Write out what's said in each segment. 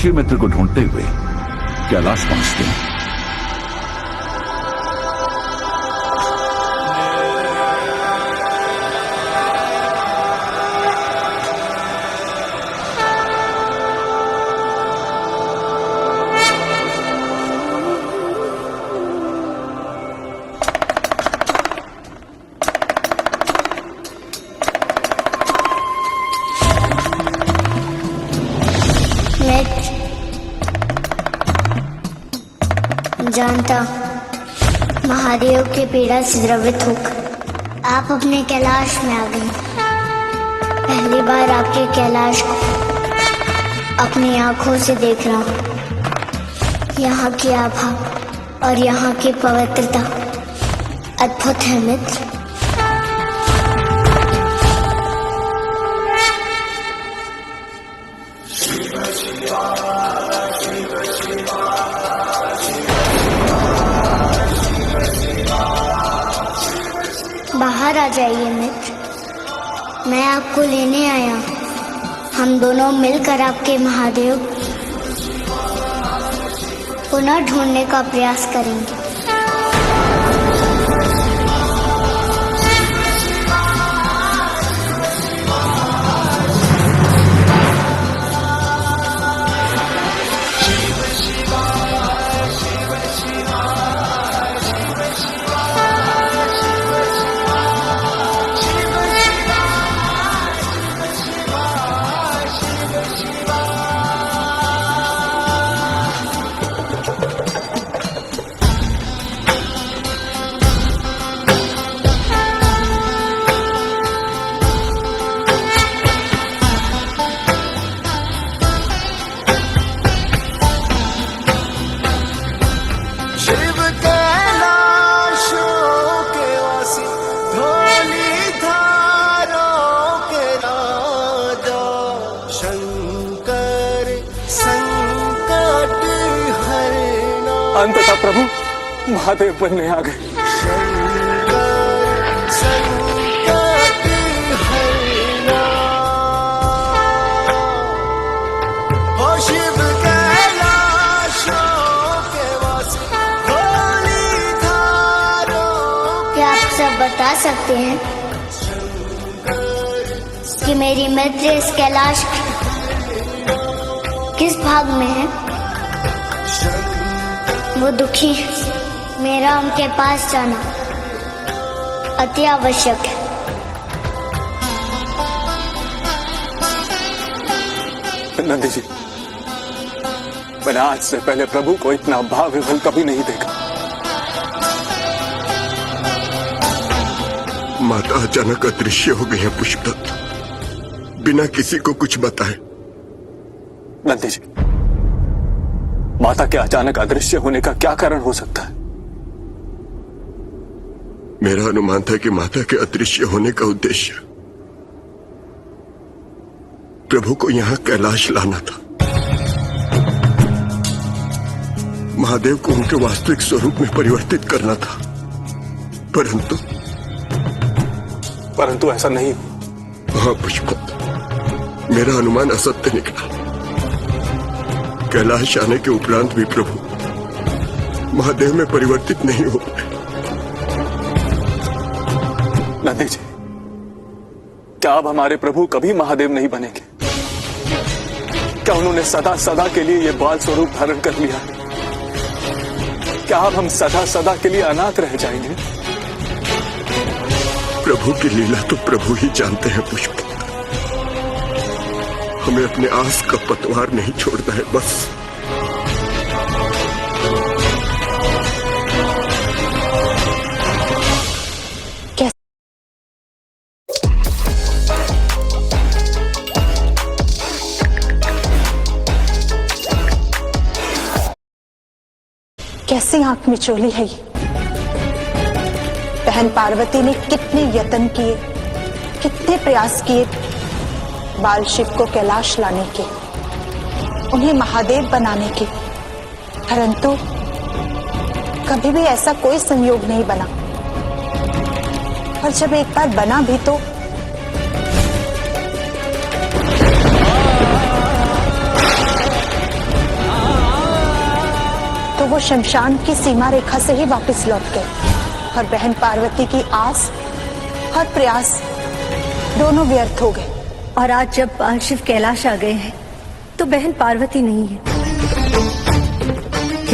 ऋषि मित्र को ढूंढते हुए कैलाश पहुंचते हैं। जानता महादेव के पीड़ा से द्रवित होकर आप अपने कैलाश में आ गए। पहली बार आपके कैलाश को अपनी आंखों से देख रहा हूँ। यहाँ की आभा और यहाँ की पवित्रता अद्भुत है मित्र। बाहर आ जाइए मित्र, मैं आपको लेने आया हूँ। हम दोनों मिलकर आपके महादेव पुनः ढूंढने का प्रयास करेंगे। अंततः प्रभु महादेव बनने आ गए। क्या आप सब बता सकते हैं कि मेरी मित्र इस कैलाश किस भाग में है? वो दुखी है, मेरा उनके पास जाना अति आवश्यक है। नंदी जी, मैंने आज से पहले प्रभु को इतना भाव विभल कभी नहीं देखा। माता अचानक अदृश्य हो गई है पुष्पदत्त, बिना किसी को कुछ बताए। नंदी जी, माता के अचानक अदृश्य होने का क्या कारण हो सकता है? मेरा अनुमान था कि माता के अदृश्य होने का उद्देश्य प्रभु को यहां कैलाश लाना था, महादेव को उनके वास्तविक स्वरूप में परिवर्तित करना था। परंतु ऐसा नहीं। हाँ पुष्पदत्त, मेरा अनुमान असत्य निकला। कैलाश आने के उपरांत भी प्रभु महादेव में परिवर्तित नहीं हो पाए। नंदी जी, क्या अब हमारे प्रभु कभी महादेव नहीं बनेंगे? क्या उन्होंने सदा सदा के लिए ये बाल स्वरूप धारण कर लिया? क्या अब हम सदा सदा के लिए अनाथ रह जाएंगे? प्रभु की लीला तो प्रभु ही जानते हैं पुष्प। हमें अपने आस का पतवार नहीं छोड़ना है बस। कैसी आंख मिचोली है ये। बहन पार्वती ने कितने यत्न किए, कितने प्रयास किए बाल शिव को कैलाश लाने के, उन्हें महादेव बनाने के, परंतु कभी भी ऐसा कोई संयोग नहीं बना। और जब एक बार बना भी तो वो शमशान की सीमा रेखा से ही वापस लौट गए और बहन पार्वती की आस और प्रयास दोनों व्यर्थ हो गए। और आज जब बाल शिव कैलाश आ गए हैं तो बहन पार्वती नहीं है।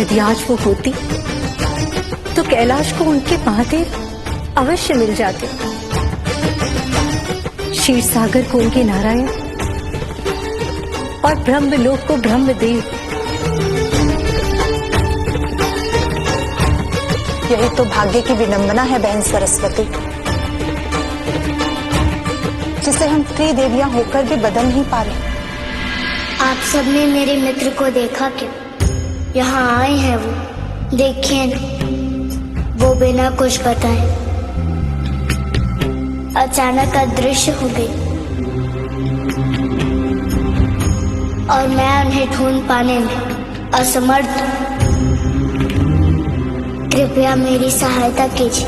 यदि आज वो होती तो कैलाश को उनके महादेव अवश्य मिल जाते। क्षीर सागर को उनके नारायण और ब्रह्मलोक को ब्रह्मदेव। यही तो भाग्य की विडंबना है बहन सरस्वती, जिसे हम त्रिदेवियां होकर भी बदल नहीं पा रहे। आप सबने मेरे मित्र को देखा क्या? यहाँ आए हैं वो, देखिए ना, वो बिना कुछ बताए अचानक अदृश्य हो गई और मैं उन्हें ढूंढ पाने में असमर्थ हूं। कृपया मेरी सहायता कीजिए।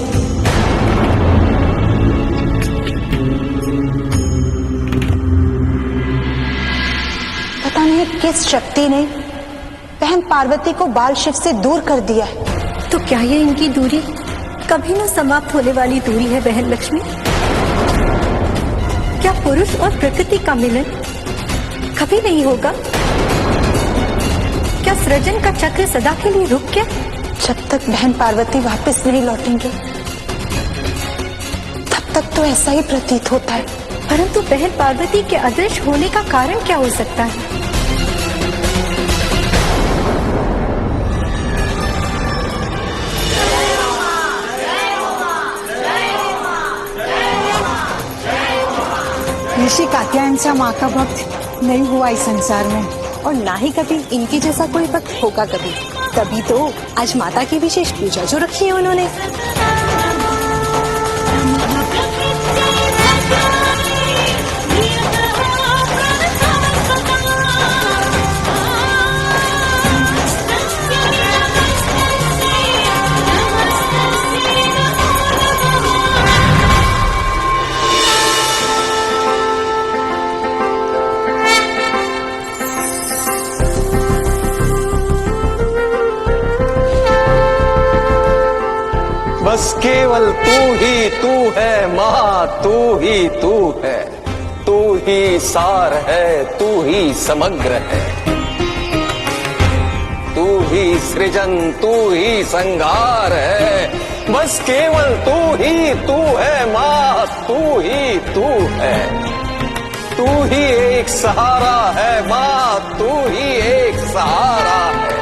पता नहीं किस शक्ति ने बहन पार्वती को बाल शिव से दूर कर दिया है। तो क्या ये इनकी दूरी कभी न समाप्त होने वाली दूरी है बहन लक्ष्मी? क्या पुरुष और प्रकृति का मिलन कभी नहीं होगा? क्या सृजन का चक्र सदा के लिए रुक गया? जब तक बहन पार्वती वापस नहीं लौटेंगे तब तक तो ऐसा ही प्रतीत होता है। परंतु बहन पार्वती के अदृश्य होने का कारण क्या हो सकता है? ऋषि कात्यायन माँ का भक्त नहीं हुआ इस संसार में, और ना ही कभी इनके जैसा कोई भक्त होगा कभी। तभी तो आज माता की विशेष पूजा जो रखी है उन्होंने। बस केवल तू ही तू है माँ, तू ही तू है, तू ही सार है, तू ही समग्र है, तू ही सृजन, तू ही संहार है। बस केवल तू ही तू है माँ, तू ही तू है, तू ही एक सहारा है माँ, तू ही एक सहारा है।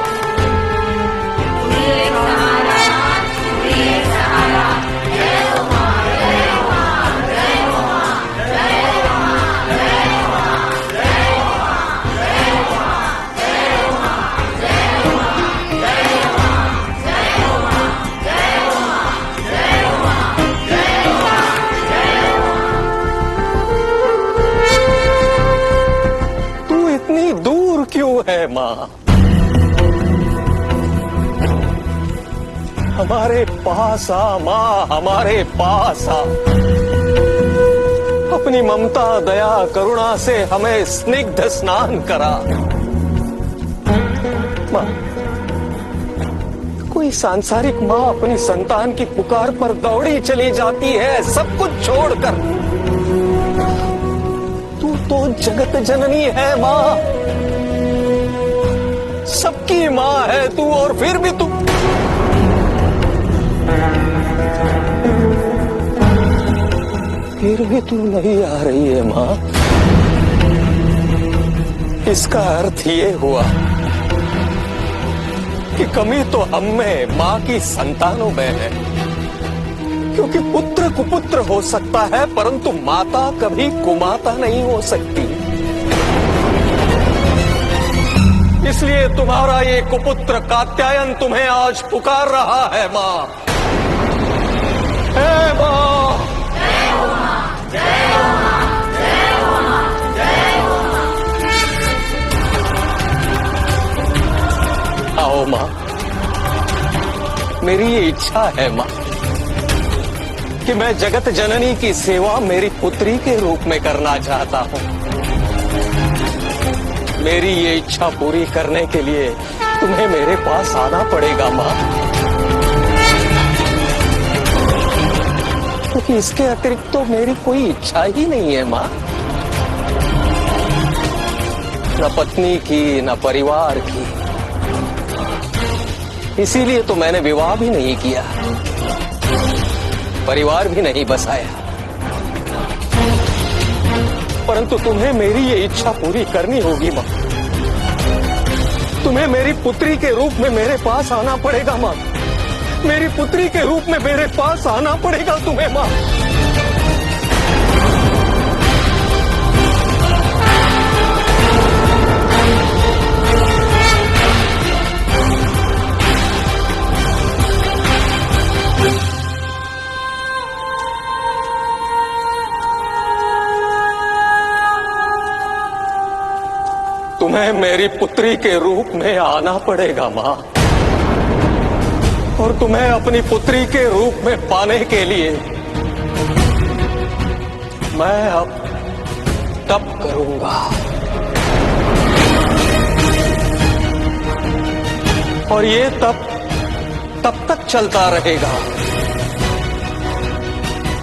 दूर क्यों है माँ? हमारे पास आ माँ, हमारे पास आ। अपनी ममता दया करुणा से हमें स्निग्ध स्नान करा। माँ, कोई सांसारिक माँ अपनी संतान की पुकार पर दौड़ी चली जाती है सब कुछ छोड़कर। तू तो जगत जननी है माँ, सबकी माँ है तू, और फिर भी तू नहीं आ रही है माँ। इसका अर्थ ये हुआ कि कमी तो हम में, माँ की संतानों में है। क्योंकि पुत्र कुपुत्र हो सकता है परंतु माता कभी कुमाता नहीं हो सकती। इसलिए तुम्हारा ये कुपुत्र कात्यायन तुम्हें आज पुकार रहा है माँ। हे माँ, आओ माँ, मेरी ये इच्छा है माँ कि मैं जगत जननी की सेवा मेरी पुत्री के रूप में करना चाहता हूँ। मेरी ये इच्छा पूरी करने के लिए तुम्हें मेरे पास आना पड़ेगा माँ, क्योंकि इसके अतिरिक्त तो मेरी कोई इच्छा ही नहीं है माँ। न पत्नी की न परिवार की, इसीलिए तो मैंने विवाह भी नहीं किया, परिवार भी नहीं बसाया। परंतु तुम्हें मेरी ये इच्छा पूरी करनी होगी माँ। तुम्हें मेरी पुत्री के रूप में मेरे पास आना पड़ेगा माँ। मेरी पुत्री के रूप में मेरे पास आना पड़ेगा तुम्हें माँ। तुम्हें मेरी पुत्री के रूप में आना पड़ेगा माँ, और तुम्हें अपनी पुत्री के रूप में पाने के लिए मैं अब तप करूंगा। और ये तप तब तक चलता रहेगा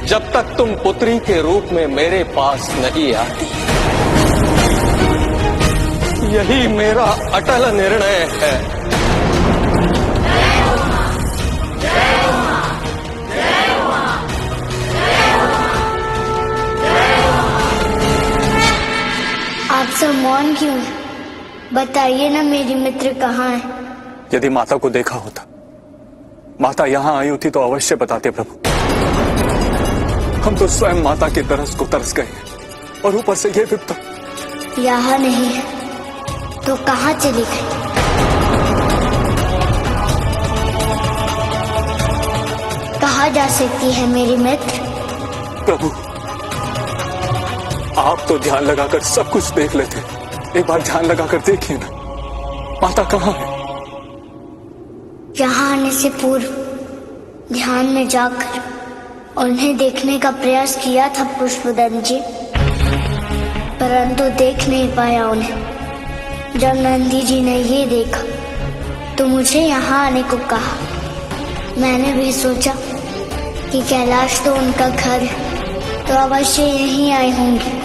जब तक तुम पुत्री के रूप में मेरे पास नहीं आती। यही मेरा अटल निर्णय है। आप सब मौन क्यों हैं? बताइए ना मेरी मित्र कहाँ है? यदि माता को देखा होता, माता यहाँ आई होती तो अवश्य बताते प्रभु। हम तो स्वयं माता के तरस को तरस गए, और ऊपर से ये विपदा। यहाँ नहीं है तो कहाँ चली गई? कहाँ जा सकती है मेरी मित्र? प्रभु, आप तो ध्यान लगाकर सब कुछ देख लेते, एक बार ध्यान लगाकर देखिए ना, माता कहाँ है? यहाँ आने से पूर्व ध्यान में जाकर उन्हें देखने का प्रयास किया था पुष्पदंत जी, परंतु देख नहीं पाया उन्हें। जब नंदी जी ने ये देखा तो मुझे यहाँ आने को कहा। मैंने भी सोचा कि कैलाश तो उनका घर है, तो अवश्य यहीं आई होंगी।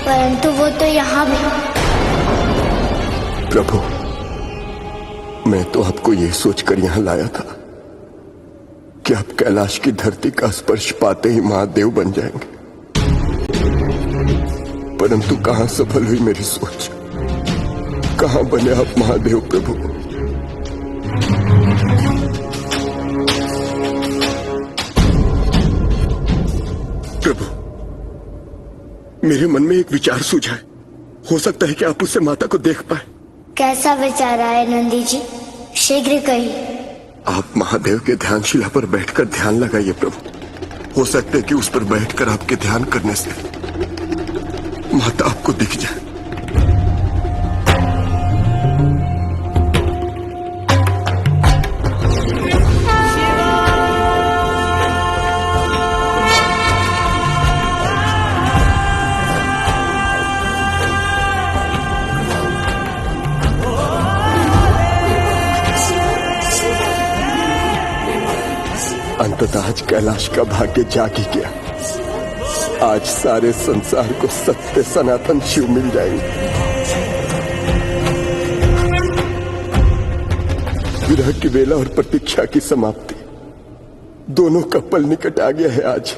परंतु वो तो यहाँ भी। प्रभु, मैं तो आपको ये सोचकर यहाँ लाया था कि आप कैलाश की धरती का स्पर्श पाते ही महादेव बन जाएंगे, परंतु कहां सफल हुई मेरी सोच। कहां बने आप महादेव प्रभु। प्रभु, मेरे मन में एक विचार सूझा है, हो सकता है कि आप उससे माता को देख पाए। कैसा विचार आया नंदी जी? शीघ्र कहिए। आप महादेव के ध्यानशिला पर बैठकर ध्यान लगाइए प्रभु। हो सकता है कि उस पर बैठकर आपके ध्यान करने से माता आपको दिख जाए। अंततः आज कैलाश का भाग्य जाग ही गया। आज सारे संसार को सत्य सनातन शिव मिल जाएंगे। विरह की वेला और प्रतीक्षा की समाप्ति, दोनों का पल निकट आ गया है आज।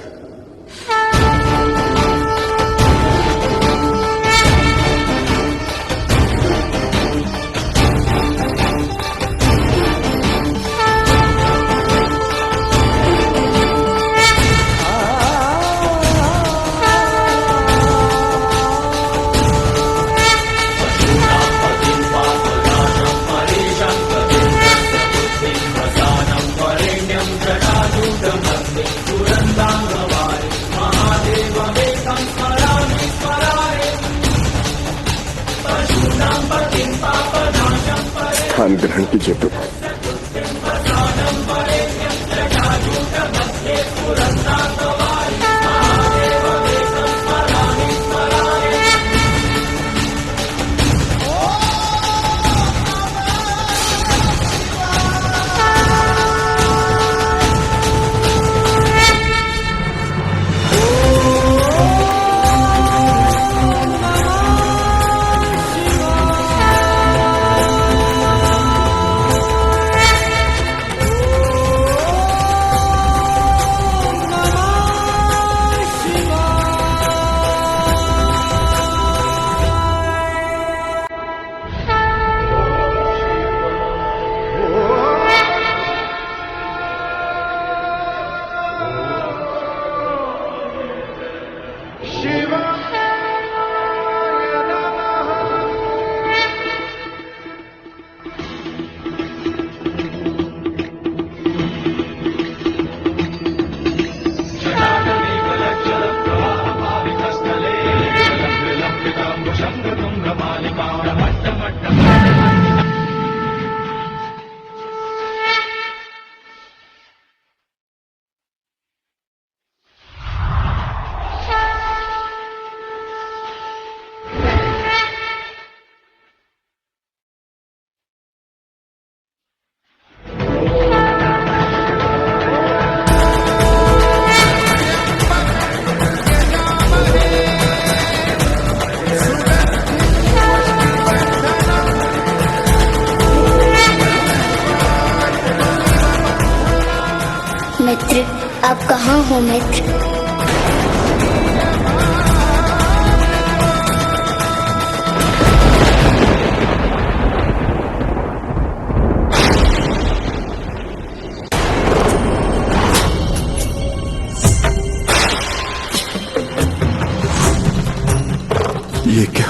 Durandam स्थान ग्रहण कीजिए प्रभु। मित्र, आप कहाँ हो मित्र? ये क्या,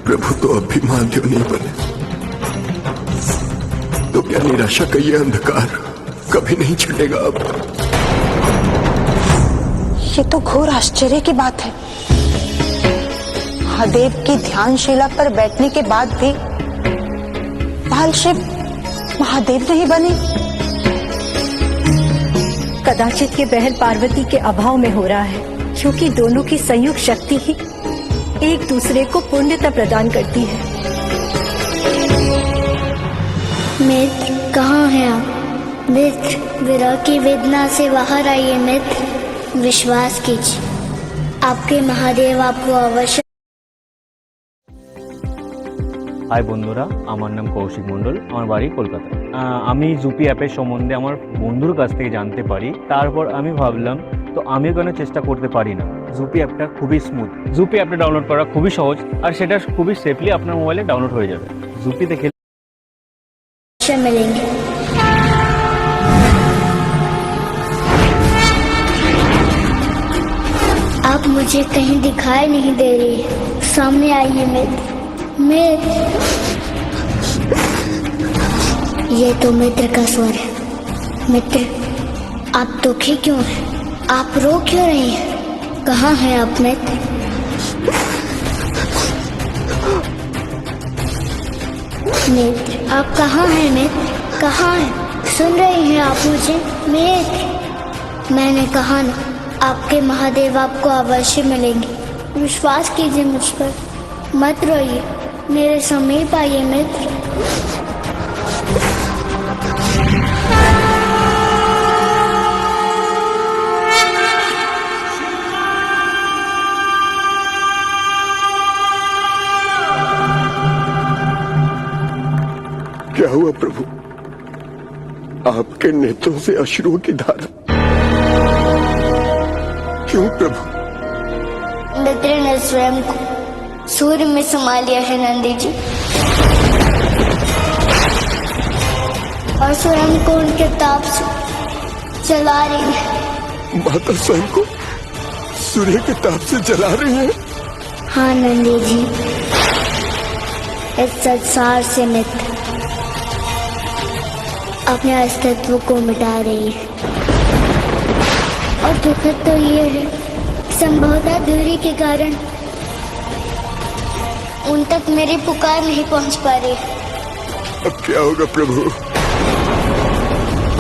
प्रभु तो अब भी महादेव नहीं बने? तो क्या निराशा का ये अंधकार कभी नहीं छटेगा अब? ये तो घोर आश्चर्य की बात है। महादेव की ध्यानशिला पर बैठने के बाद भी बाल शिव महादेव नहीं बने। कदाचित ये बहल पार्वती के अभाव में हो रहा है, क्योंकि दोनों की संयुक्त शक्ति ही एक दूसरे को पुण्यता प्रदान करती है। मित्र, कहाँ हैं आप? मित्र, विरह की वेदना से बाहर आइए मित्र। विश्वास कीजिए, आपके महादेव आपको अवश्य। हाय बंधुरा, আমার নাম কৌশিক মণ্ডল, আমার বাড়ি কলকাতায়। আমি জুপি অ্যাপের সম্বন্ধে আমার বন্ধুর কাছ থেকে জানতে পারি, তারপর আমি ভাবলাম তো আমিও কেন চেষ্টা করতে পারি না। জুপি অ্যাপটা খুবই স্মুথ, জুপি অ্যাপটা ডাউনলোড করা খুবই সহজ, আর সেটা খুবই সেফলি আপনার মোবাইলে ডাউনলোড হয়ে যাবে। জুপিতে খেলে मिलेंगे। आप मुझे कहीं दिखाई नहीं दे रही, सामने आइए मित्र। ये तो मित्र का स्वर है। मित्र, आप दुखी क्यों हैं? आप रो क्यों रही हैं? कहाँ हैं आप मित्र? मित्र, आप कहाँ हैं मित्र? कहाँ हैं? सुन रही हैं आप मुझे मित्र? मैंने कहा ना, आपके महादेव आपको अवश्य मिलेंगे। विश्वास कीजिए मुझ पर, मत रोइए, मेरे समीप आइए मित्र। क्या हुआ प्रभु? आपके नेत्रों से अश्रुओं की धारा क्यों प्रभु? मित्र ने स्वयं को सूर्य में समा लिया है नंदी जी, और स्वयं को उनके ताप से जला रही है। माता स्वयं को सूर्य के ताप से जला रही है? हाँ नंदी जी, इस संसार से मित्र अपने अस्तित्व को मिटा रही है। और दुखद तो ये है, संभवतः दूरी के कारण उन तक मेरी पुकार नहीं पहुंच पा रही। अब क्या होगा प्रभु?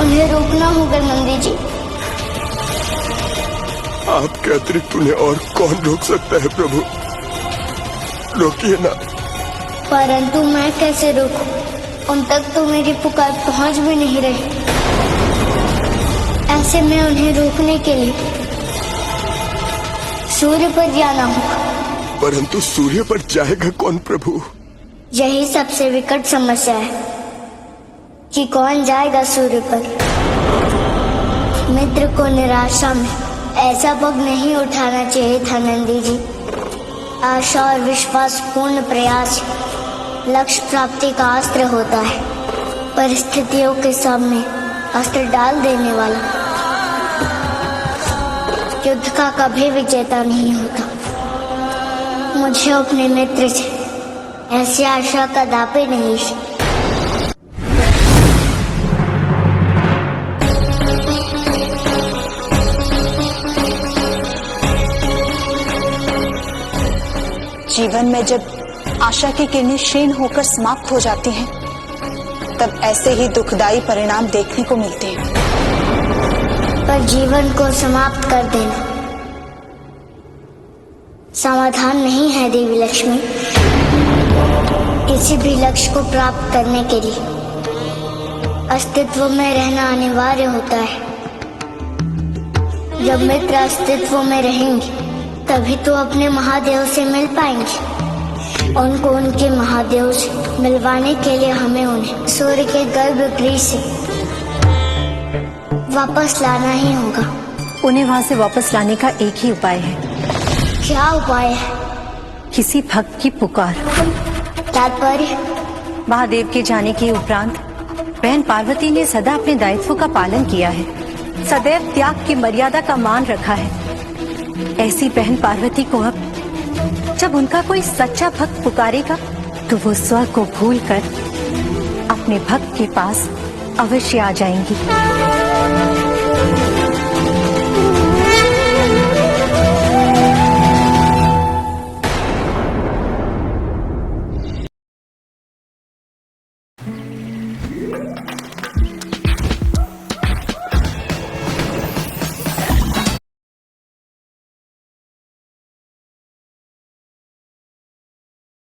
उन्हें रोकना होगा नंदी जी। आपके अतिरिक्त उन्हें और कौन रोक सकता है प्रभु? रोकिए ना। परंतु मैं कैसे रोकूं? उन तक तो मेरी पुकार पहुंच भी नहीं रही। ऐसे में उन्हें रोकने के लिए सूर्य पर जाना होगा। परंतु सूर्य पर जाएगा कौन प्रभु? यही सबसे विकट समस्या है कि कौन जाएगा सूर्य पर। मित्र को निराशा में ऐसा पग नहीं उठाना चाहिए था नंदी जी। आशा और विश्वास पूर्ण प्रयास लक्ष्य प्राप्ति का अस्त्र होता है। परिस्थितियों के सामने अस्त्र डाल देने वाला युद्ध का कभी विजेता नहीं होता। मुझे अपने मित्र से ऐसी आशा कदापि नहीं थी। जीवन में जब आशा की किरणें क्षीण होकर समाप्त हो जाती हैं, तब ऐसे ही दुखदायी परिणाम देखने को मिलते हैं। पर जीवन को समाप्त कर देना समाधान नहीं है देवी लक्ष्मी। किसी भी लक्ष्य को प्राप्त करने के लिए अस्तित्व में रहना अनिवार्य होता है। जब मित्र अस्तित्व में रहेंगे तभी तो अपने महादेव से मिल पाएंगे। उनको उनके महादेव से मिलवाने के लिए हमें उन्हें सूर्य के गर्भगृह से वापस लाना ही होगा। उन्हें वहां से वापस लाने का एक ही उपाय है। क्या उपाय है? किसी भक्त की पुकार। तात्पर्य? महादेव के जाने के उपरांत बहन पार्वती ने सदा अपने दायित्व का पालन किया है, सदैव त्याग की मर्यादा का मान रखा है। ऐसी बहन पार्वती को अब जब उनका कोई सच्चा भक्त पुकारेगा तो वो स्व को भूलकर अपने भक्त के पास अवश्य आ जाएंगी।